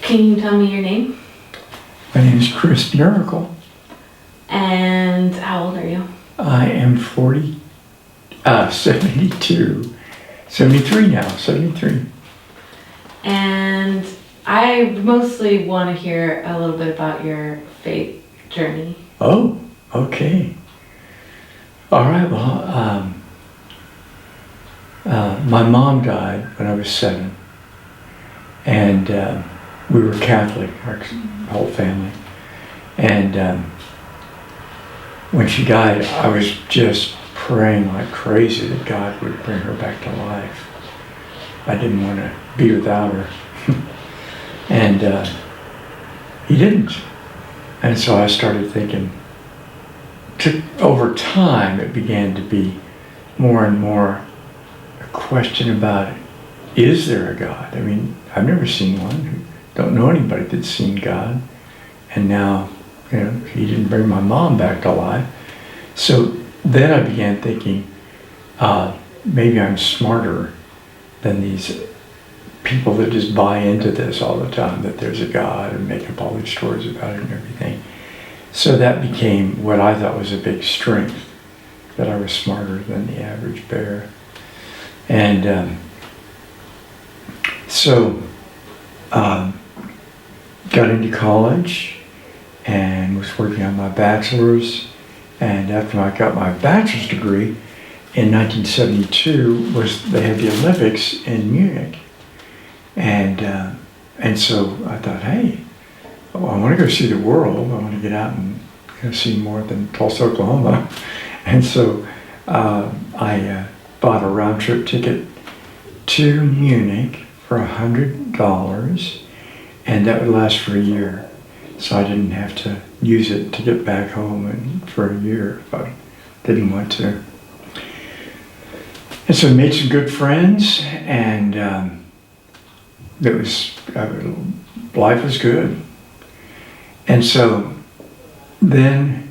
Can you tell me your name? My name is Chris Miracle. And how old are you? I am 72. 73 now, 73. And I mostly want to hear a little bit about your faith journey. Oh, okay. All right, well, my mom died when I was 7. And we were Catholic, our whole family. And when she died, I was just praying like crazy that God would bring her back to life. I didn't want to be without her. And he didn't. And so I started thinking, over time it began to be more and more a question about, is there a God? I mean, I've never seen one. Don't know anybody that's seen God. And now, he didn't bring my mom back to life. So then I began thinking, maybe I'm smarter than these people that just buy into this all the time, that there's a God, and make up all these stories about it and everything. So that became what I thought was a big strength, that I was smarter than the average bear. And so got into college and was working on my bachelor's. And after I got my bachelor's degree in 1972, they had the Olympics in Munich. And so I thought, hey, I want to go see the world. I want to get out and see more than Tulsa, Oklahoma. And so I bought a round trip ticket to Munich for $100, and that would last for a year. So I didn't have to use it to get back home and for a year if I didn't want to. And so I made some good friends, and life was good. And so then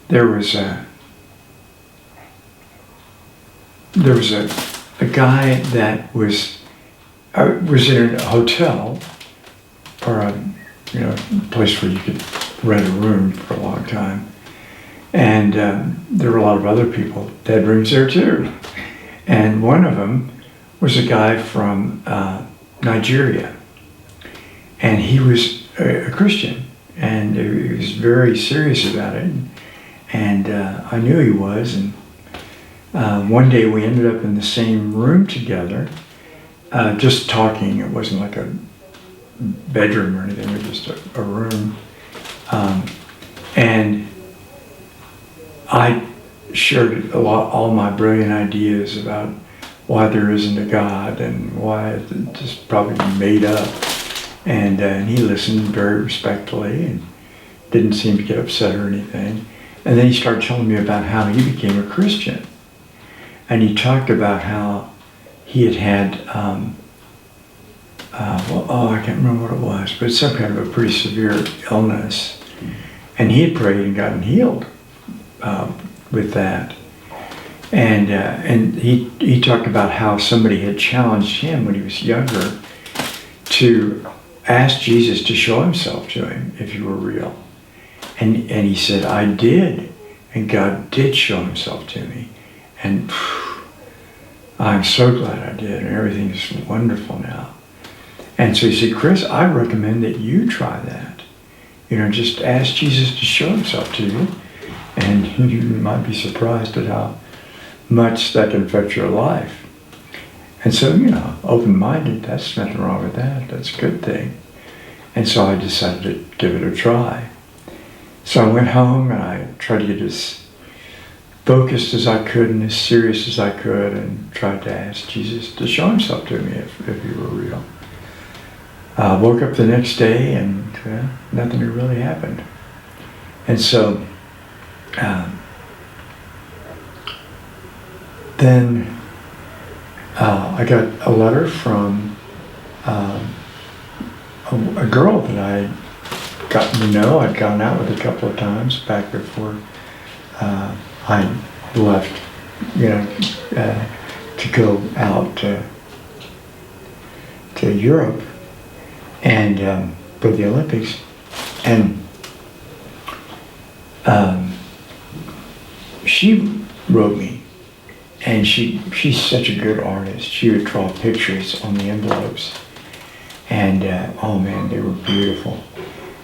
there was a guy that was in a hotel, or a place where you could rent a room for a long time, and there were a lot of other people that had rooms there too. And one of them was a guy from Nigeria, and he was a Christian, and he was very serious about it, and I knew he was. And one day we ended up in the same room together, just talking. It wasn't like a bedroom or anything, it was just a room. And I shared all my brilliant ideas about why there isn't a God and why it's just probably made up. And he listened very respectfully and didn't seem to get upset or anything. And then he started telling me about how he became a Christian. And he talked about how he had I can't remember what it was, but some kind of a pretty severe illness. And he had prayed and gotten healed with that. And he talked about how somebody had challenged him when he was younger to ask Jesus to show himself to him if he were real. And he said, I did, and God did show himself to me. And I'm so glad I did, and everything is wonderful now. And so he said, Chris, I recommend that you try that. Just ask Jesus to show himself to you, and you might be surprised at how much that can affect your life. And so, open-minded, that's nothing wrong with that. That's a good thing. And so I decided to give it a try. So I went home and I tried to get as focused as I could and as serious as I could, and tried to ask Jesus to show himself to me if he were real. I woke up the next day and nothing had really happened. And so then I got a letter from a girl that I had gotten to know. I'd gone out with a couple of times back before I left, to go out to to Europe and for the Olympics, and she wrote me, and she's such a good artist. She would draw pictures on the envelopes, and oh man, they were beautiful.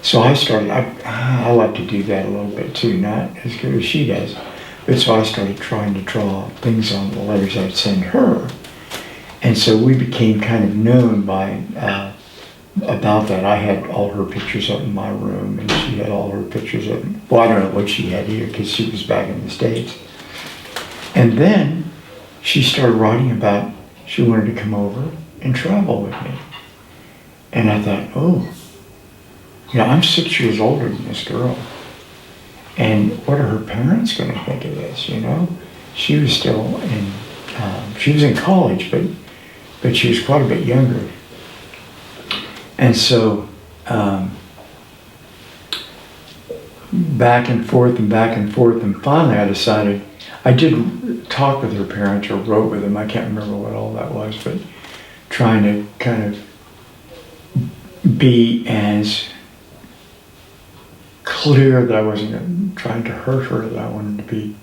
So I started. I like to do that a little bit too, not as good as she does, but so I started trying to draw things on the letters I'd send her, and so we became kind of known by. About that. I had all her pictures up in my room, and she had all her pictures up. Well, I don't know what she had here because she was back in the States. And then she started writing about she wanted to come over and travel with me. And I thought, oh, I'm 6 years older than this girl. And what are her parents going to think of this, She was still she was in college, but she was quite a bit younger. And so, back and forth, and finally I decided, I did talk with her parents or wrote with them, I can't remember what all that was, but trying to kind of be as clear that I wasn't trying to hurt her, that I wanted to be,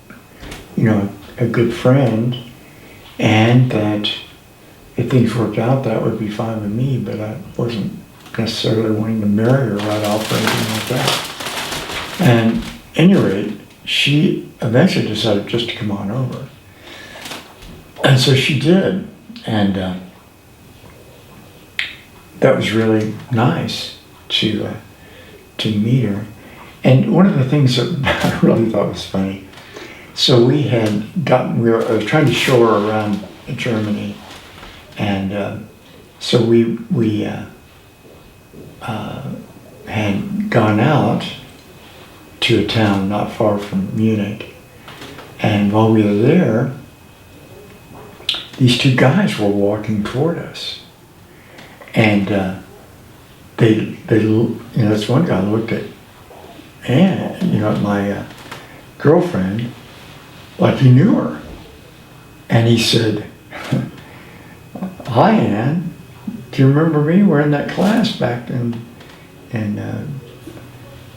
a good friend, and that if things worked out, that would be fine with me, but I wasn't necessarily wanting to marry her right off or anything like that. And at any rate, she eventually decided just to come on over. And so she did. And that was really nice to meet her. And one of the things that I really thought was funny, so I was trying to show her around Germany. And so we had gone out to a town not far from Munich. And while we were there, these two guys were walking toward us. And this one guy looked at Anne, at my girlfriend, like he knew her. And he said, "Hi, Anne. Do you remember me? We're in that class back in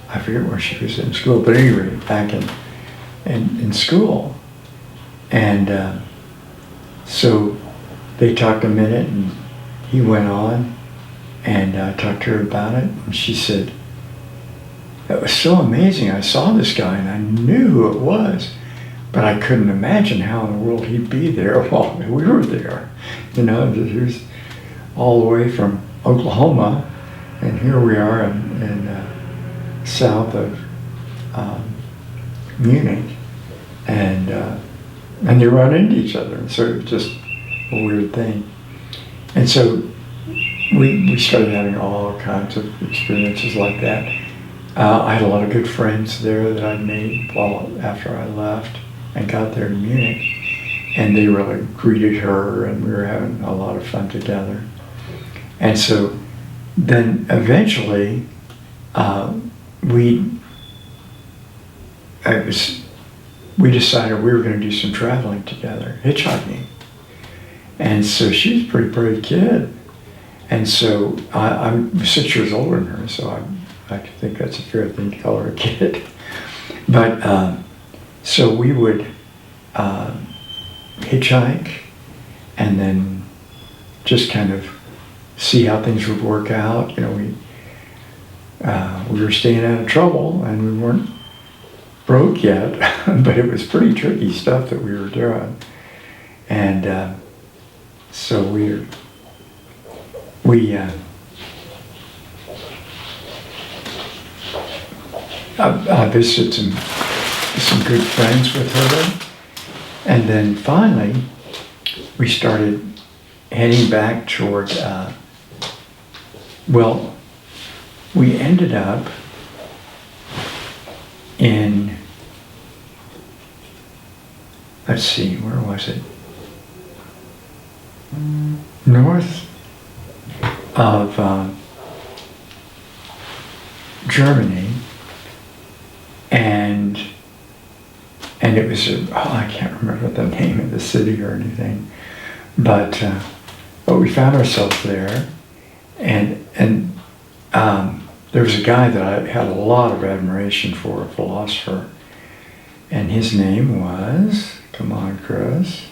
I forget where she was in school, but anyway, back in school." And so they talked a minute, and he went on, and I talked to her about it, and she said, "That was so amazing. I saw this guy, and I knew who it was, but I couldn't imagine how in the world he'd be there while we were there. He was all the way from Oklahoma, and here we are in south of Munich, and they run into each other, and so it was just a weird thing. And so we started having all kinds of experiences like that. I had a lot of good friends there that I made after I left and got there to Munich, and they really greeted her, and we were having a lot of fun together. And so then eventually we decided we were going to do some traveling together, hitchhiking. And so she's a pretty brave kid. And so I'm 6 years older than her, so I think that's a fair thing to call her a kid. But so we would hitchhike and then just kind of see how things would work out. We were staying out of trouble, and we weren't broke yet, but it was pretty tricky stuff that we were doing. And so I visited some good friends with her, and then finally we started heading back toward, we ended up in, let's see, where was it? North of Germany, and it was I can't remember the name of the city or anything, but we found ourselves there, There was a guy that I had a lot of admiration for, a philosopher, and his name was, come on, Chris,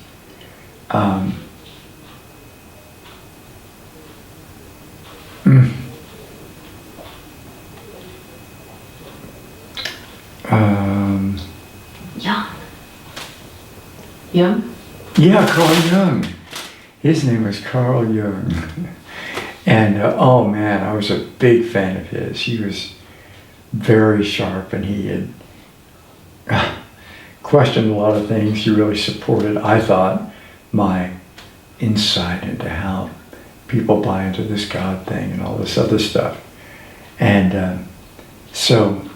Jung? yeah, Carl Jung. His name was Carl Jung. And oh man, I was a big fan of his. He was very sharp, and he had questioned a lot of things. He really supported, I thought, my insight into how people buy into this God thing and all this other stuff. And so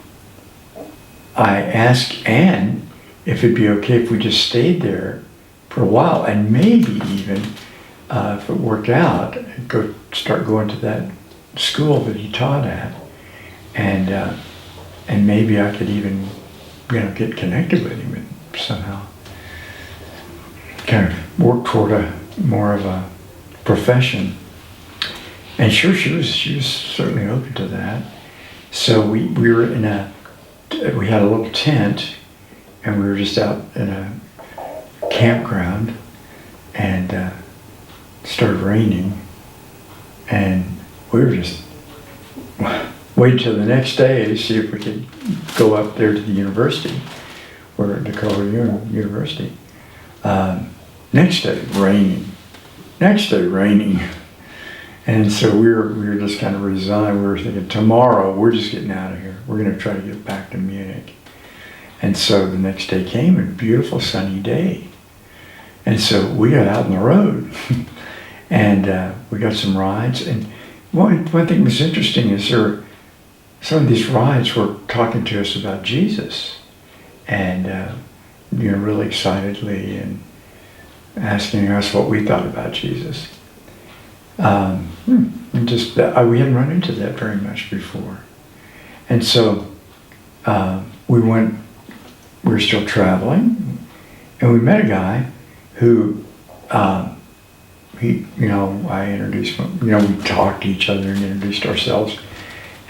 I asked Anne if it'd be okay if we just stayed there for a while, and maybe even if it worked out, start going to that school that he taught at, and maybe I could even, get connected with him and somehow kind of work toward more of a profession. And sure, she was certainly open to that. So we were we had a little tent, and we were just out in a campground, and it started raining, and we were just waiting till the next day to see if we could go up there to the university, the Carl Jung University. Next day raining. And so we were just kind of resigned. We were thinking, tomorrow we're just getting out of here. We're going to try to get back to Munich. And so the next day came, a beautiful sunny day. And so we got out on the road, and we got some rides. And one thing was interesting is some of these rides were talking to us about Jesus, and really excitedly, and asking us what we thought about Jesus. And just we hadn't run into that very much before. And so we were still traveling, and we met a guy who, I introduced him, we talked to each other and introduced ourselves.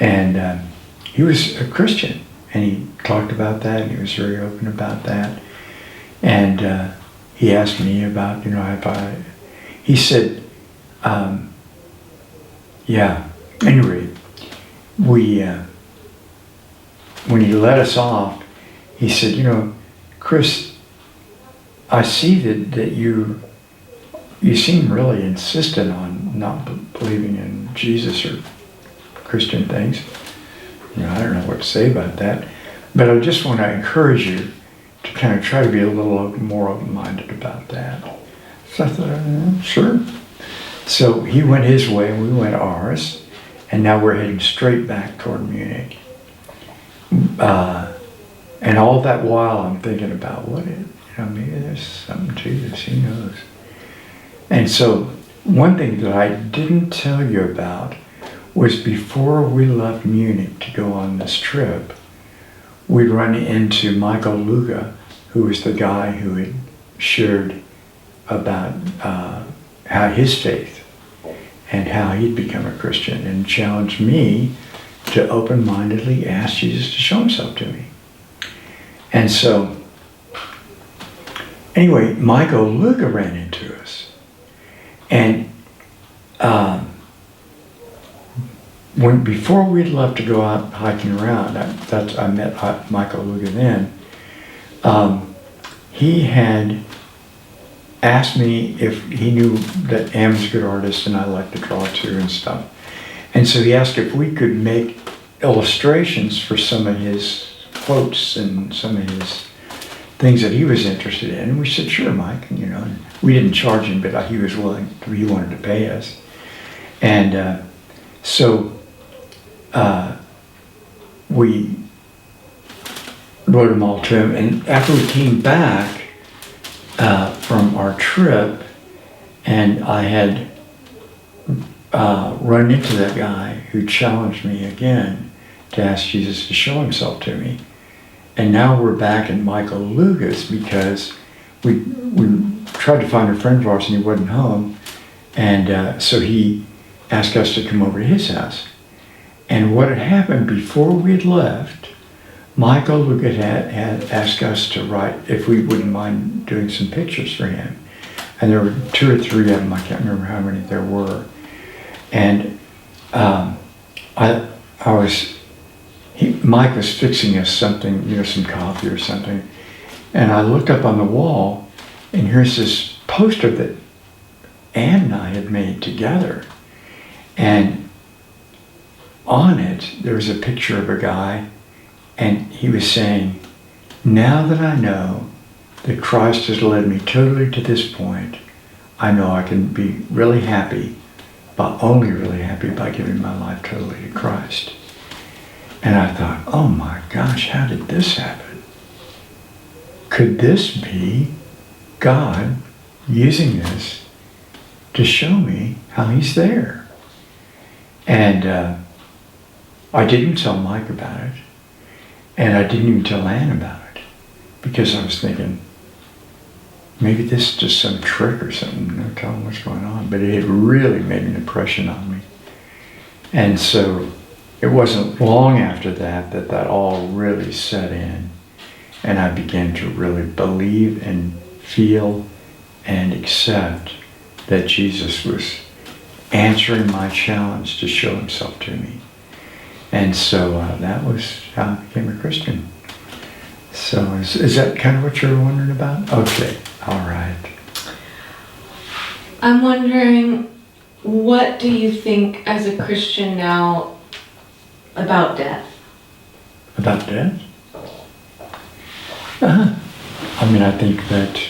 And he was a Christian, and he talked about that, and he was very open about that. And he asked me about, he said, anyway, when he let us off, he said, Chris, I see that you seem really insistent on not believing in Jesus or Christian things. I don't know what to say about that, but I just want to encourage you to kind of try to be a little more open-minded about that. So I thought, sure. So he went his way and we went ours, and now we're heading straight back toward Munich. And all that while I'm thinking about maybe there's something to this, who knows. And so one thing that I didn't tell you about was before we left Munich to go on this trip, we'd run into Michael Luga, who was the guy who had shared about how his faith and how he'd become a Christian, and challenged me to open-mindedly ask Jesus to show himself to me. And so, anyway, Michael Luga ran into us. And before we'd left to go out hiking around, I met Michael Luga then. He had asked me if he knew that Am was a good artist and I liked to draw too and stuff. And so he asked if we could make illustrations for some of his quotes and some of his things that he was interested in. And we said, sure, Mike. And we didn't charge him, but he was willing, he wanted to pay us. And so we wrote them all to him. And after we came back from our trip, and I had run into that guy who challenged me again to ask Jesus to show himself to me. And now we're back in Michael Luga's because we tried to find a friend of ours and he wasn't home. And so he asked us to come over to his house. And what had happened before we had left, Michael Luca had asked us to write if we wouldn't mind doing some pictures for him. And there were 2 or 3 of them, I can't remember how many there were. And Mike was fixing us something, some coffee or something. And I looked up on the wall, and here's this poster that Ann and I had made together. And on it, there was a picture of a guy, and he was saying, now that I know that Christ has led me totally to this point, I know I can be really happy, but only really happy by giving my life totally to Christ. And I thought, oh my gosh, how did this happen? Could this be God using this to show me how he's there? And I didn't tell Mike about it. And I didn't even tell Ann about it. Because I was thinking, maybe this is just some trick or something. No telling what's going on. But it had really made an impression on me. And so it wasn't long after that all really set in. And I began to really believe and feel and accept that Jesus was answering my challenge to show himself to me. And so that was how I became a Christian. So is that kind of what you're wondering about? Okay, all right. I'm wondering, what do you think as a Christian now about death? About death? I think that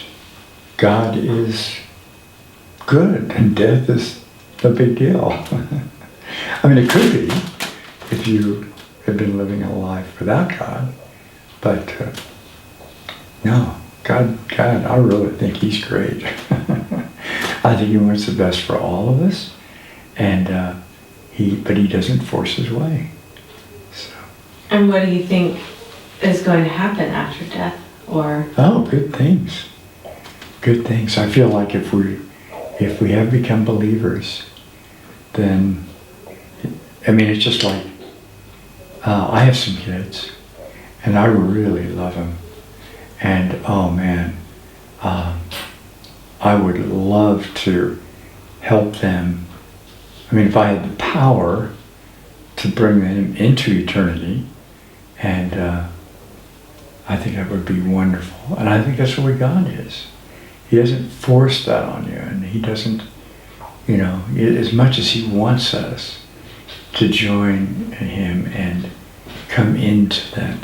God is good and death is a big deal. It could be if you had been living a life without God, but no, God, I really think he's great. I think he wants the best for all of us, and but he doesn't force his way. So. And what do you think is going to happen after death? Oh, good things. Good things. I feel like if we have become believers, then it's just like I have some kids, and I really love them, and oh man, I would love to help them. If I had the power to bring them into eternity, and I think that would be wonderful. And I think that's the way God is. He doesn't force that on you, and he doesn't, as much as he wants us to join him and come into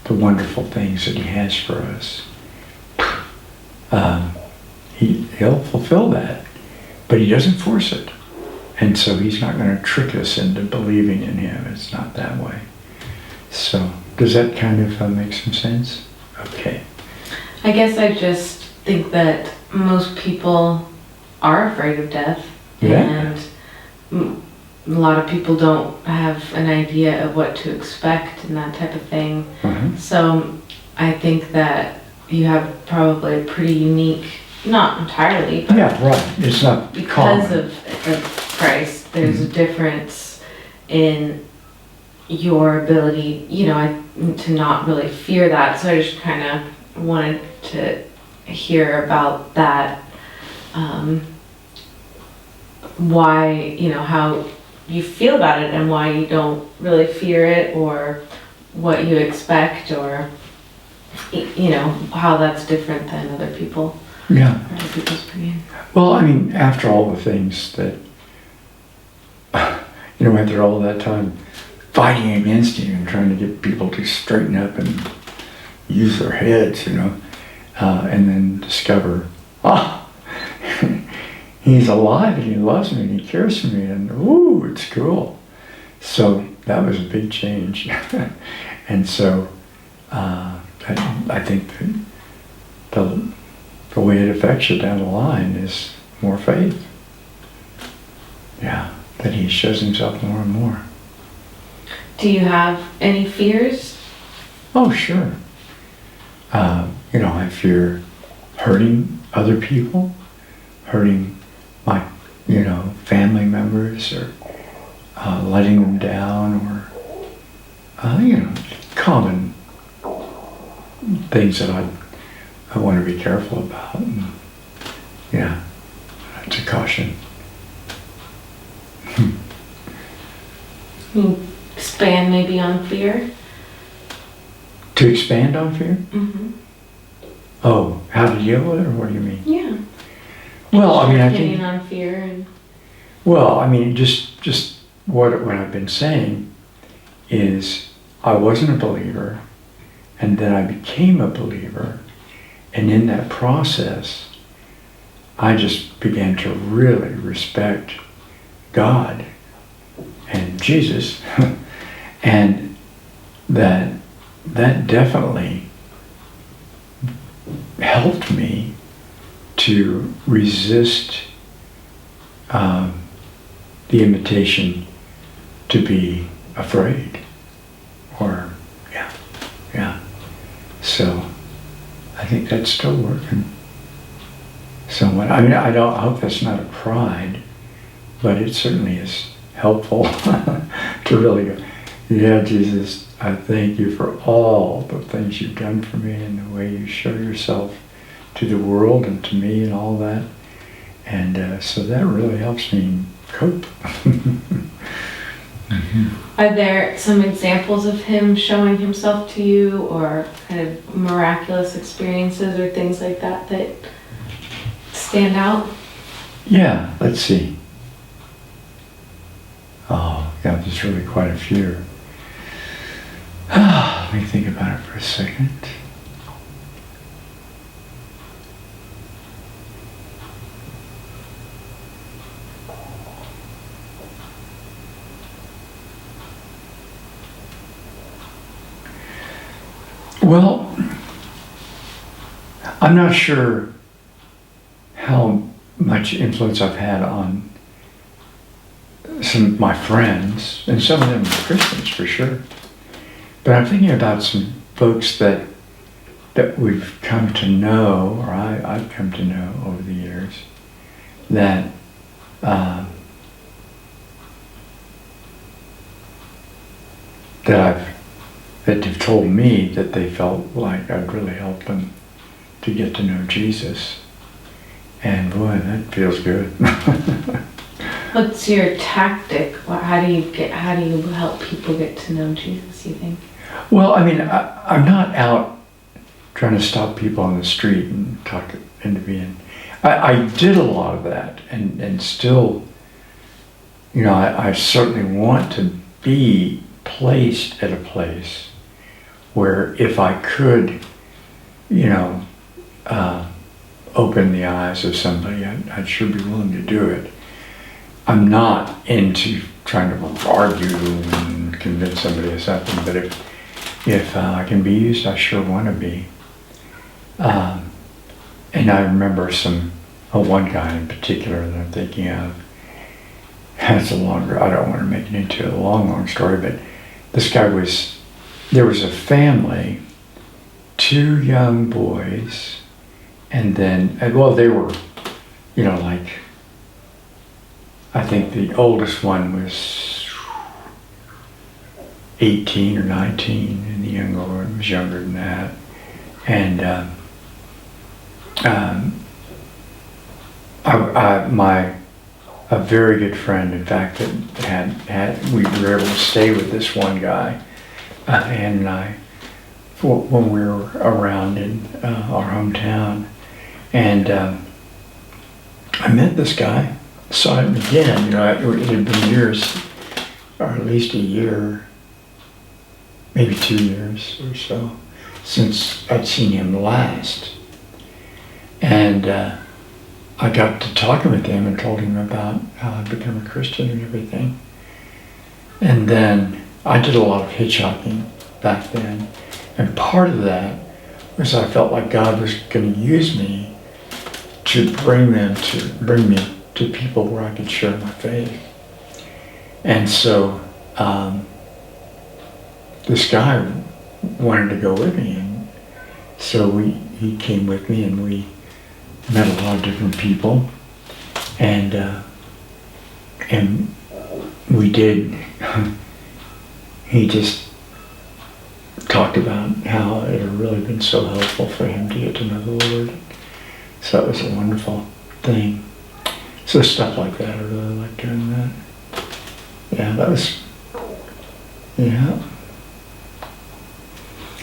the wonderful things that he has for us. He'll fulfill that, but he doesn't force it. And so he's not going to trick us into believing in him. It's not that way. So does that kind of make some sense? Okay. I guess I just think that most people are afraid of death. Yeah. And a lot of people don't have an idea of what to expect and that type of thing. Uh-huh. So I think that you have probably a pretty unique, not entirely, but yeah, right. It's not because common. of Christ, there's a difference in your ability, to not really fear that. So I just kind of wanted to hear about that, why, how you feel about it and why you don't really fear it, or what you expect, or how that's different than other people. Yeah. Other people's opinion. Well, after all the things that, after all that time fighting against you and trying to get people to straighten up and use their heads, and then discover, he's alive and he loves me and he cares for me, and ooh, it's cool. So that was a big change. And so I think that the way it affects you down the line is more faith. Yeah, that he shows himself more and more. Do you have any fears? Oh, sure. I fear hurting other people, hurting family members, or letting them down, or common things that I want to be careful about. And, yeah, it's a caution. Expand maybe on fear. To expand on fear? Mm-hmm. Oh, how to deal with it, or what do you mean? Yeah. Well, I mean, I Opinion think. on fear and. Well, I mean, just what I've been saying is, I wasn't a believer, and then I became a believer, and in that process, I just began to really respect God and Jesus, and that definitely helped me to resist the invitation to be afraid, or yeah. So I think that's still working somewhat. I mean, I hope that's not a pride, but it certainly is helpful to really go, yeah, Jesus, I thank you for all the things you've done for me and the way you show yourself to the world and to me and all that. And so that really helps me cope. Are there some examples of him showing himself to you, or kind of miraculous experiences or things like that that stand out? Yeah, let's see. Oh, yeah, there's really quite a few. Let me think about it for a second. Well, I'm not sure how much influence I've had on some of my friends, and some of them are Christians for sure. But I'm thinking about some folks that we've come to know, or I've come to know over the years, that that they've told me that they felt like I'd really helped them to get to know Jesus. And boy, that feels good. What's your tactic? How do you help people get to know Jesus, you think? Well, I mean, I'm not out trying to stop people on the street and talk into being. I did a lot of that, and still, I certainly want to be placed at a place where if I could, open the eyes of somebody, I'd sure be willing to do it. I'm not into trying to argue and convince somebody of something, but if I can be used, I sure want to be. And I remember one guy in particular that I'm thinking of. I don't want to make it into a long story, but this guy there was a family, 2 young boys, and then, they were, I think the oldest one was 18 or 19, and the younger one was younger than that. And a very good friend, in fact, that we were able to stay with this one guy, Ann and I, when we were around in our hometown. And I met this guy, saw him again. It had been years, or at least a year, maybe 2 years or so, since I'd seen him last. And I got to talking with him and told him about how I'd become a Christian and everything. And then I did a lot of hitchhiking back then. And part of that was I felt like God was going to use me to bring me to people where I could share my faith. And so this guy wanted to go with me, and so he came with me, and we met a lot of different people, and And we did, he just talked about how it had really been so helpful for him to get to know the Lord. So it was a wonderful thing. So stuff like that, I really like doing that. Yeah, that was, yeah.